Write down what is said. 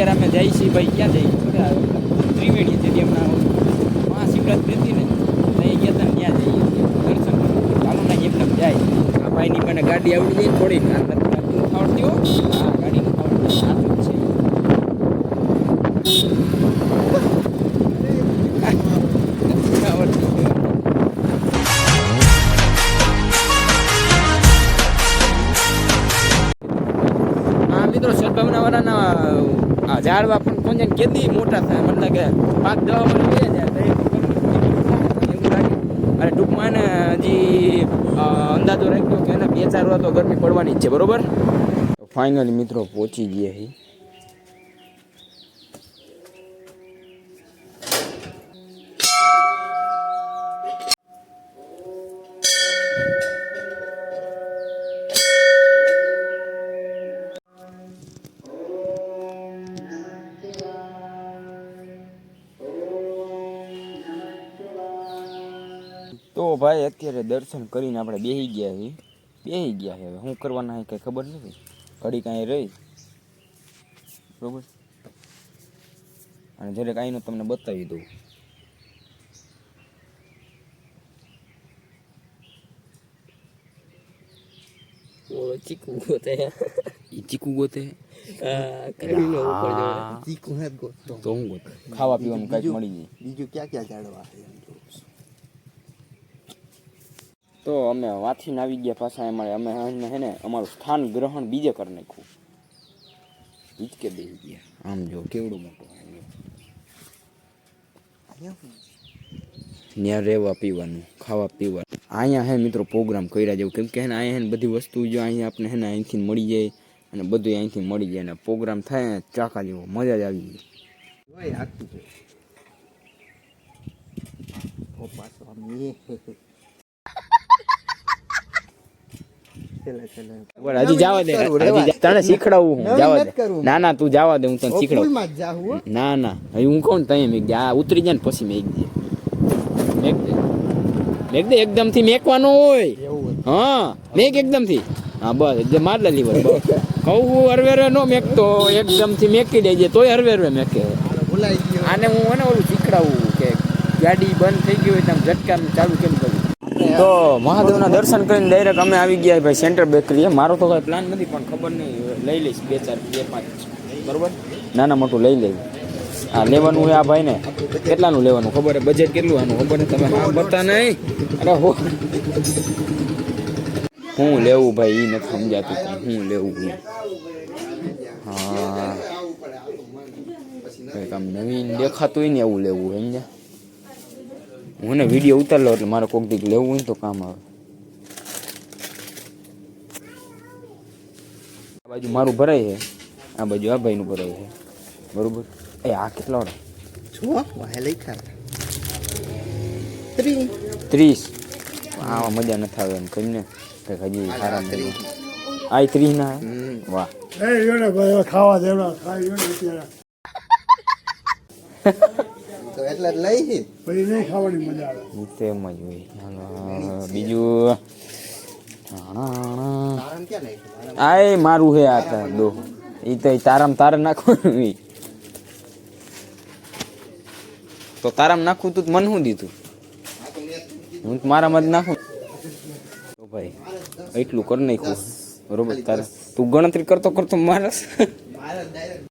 અત્યારે અમે જઈએ છીએ ભાઈ, ક્યાં જઈએ ત્રિવેણી સ્ટેડિયમના મહાશિવરાત્રી હતી ને ત્યાં ગયા હતા ને ત્યાં જઈએ દર્શન ચાલો ને એમને જાય. આ ભાઈની મને ગાડી આવડી જાય થોડીક આવડતી હો. હા ગાડીનું આવડતી સાચું જ છે. મિત્રો સદભાવનાવાળાના ઝાડવા પણ કોઈને કેદી મોટા થાય, મતલબ કે 5-10 વર્ષ થઈ જાય એવું લાગે. અને ટૂંકમાં ને હજી અંદાજો રાખ્યો કે એને 2-4 વાર તો ગરમી પડવાની જ છે. બરોબર. ફાઇનલી મિત્રો પહોંચી ગયા છીએ. તો ભાઈ અત્યારે દર્શન કરીને આપણે બેસી ગયા છે. હવે શું કરવાના છે કંઈ ખબર નથી. ઘડી કાંઈ રહી બરોબર. અને જ્યારે કાંઈનું તમને બતાવી દઉં. ચીકુ ગોતે તો હું ગોતે ખાવા પીવાનું કંઈક મળી જાય. બીજું ક્યાં જાણવા. તો અમે વાંચીને આવી ગયા પાછા. અમે હે ને અમારું સ્થાન ગ્રહણ બીજે કરી નાખ્યું. હિચકે બેસી ગયા. આમ જો કેવડું મોટું ત્યાં રહેવા પીવાનું ખાવા પીવાનું. અહીંયા હે મિત્રો પ્રોગ્રામ કર્યા જેવું, કેમ કે હે ને અહીંયા બધી વસ્તુ જો અહીંયા આપણે હે ને અહીંથી મળી જાય અને બધું અહીંથી મળી જાય અને પ્રોગ્રામ થાય ને ચાકા જેવો મજા જ આવી જાય. હજી જવા દે, તને શીખડાવું હું. જવા દે. ના તું જવા દે, હું તને શીખડાવું. ના હવે હું કહું તઈ મેં આ ઉતરી જાય ને પછી મેક દે એકદમ થી મેકવાનો હોય. હા મેક એકદમ થી. હા બસ એકદમ માર લે લીવર. કહું હરવેરે નો મેકતો, એકદમ થી મેકી દેજે તોય હરવેરે મેકે. આને હું એને ઓલું શીખડાવું કે ગાડી બંધ થઈ ગઈ હોય તો ઝટકા ચાલુ કેમ કરવું. તો મહાદેવના દર્શન કરીને ડાયરેક્ટ અમે આવી ગયા ભાઈ સેન્ટર બેકરીએ. મારો તો કઈ પ્લાન નથી પણ ખબર નહીં, લઈ લઈશ 2-4-5 બરોબર. નાના મોટું લઈ લઈશ. હા લેવાનું હોય આ ભાઈ ને. કેટલાનું લેવાનું ખબર હે? બજેટ કેટલું આનું ખબર હે? તમે હા બતા નહીં. અરે હો હું લેવું ભાઈ એ નથી સમજાતું. હું લેવું હા કંઈક આમ નવીન દેખાતું હોય ને એવું લેવું સમજ્યા. હું ને વિડીયો ઉતારલો એટલે મારે કોઈક દીક લેવું હોય તો કામ આવે. આ બાજુ મારું ભરાય છે, આ બાજુ આ ભાઈનું ભરાય છે બરોબર. એ આ કેટલા વાળા 30. આમાં મજા નથી આવે એમ કહીને કંઈક હજી સારા થઈ. આ 30 ના વાહ ખાવા દેવા ખાઈ તો એટલે જ લઈ પછી નહીં ખાવાની મજા આવે. તેમ જ હોય. બીજું આ મારું હે આ દો એ તો તારામ તારે નાખવાનું. તો તારામ નાખવું તું મન શું દીધું? હું મારામાં જ નાખું. તો ભાઈ એટલું કરી નાખ્યું બરોબર. તારે તું ગણતરી કરતો મારા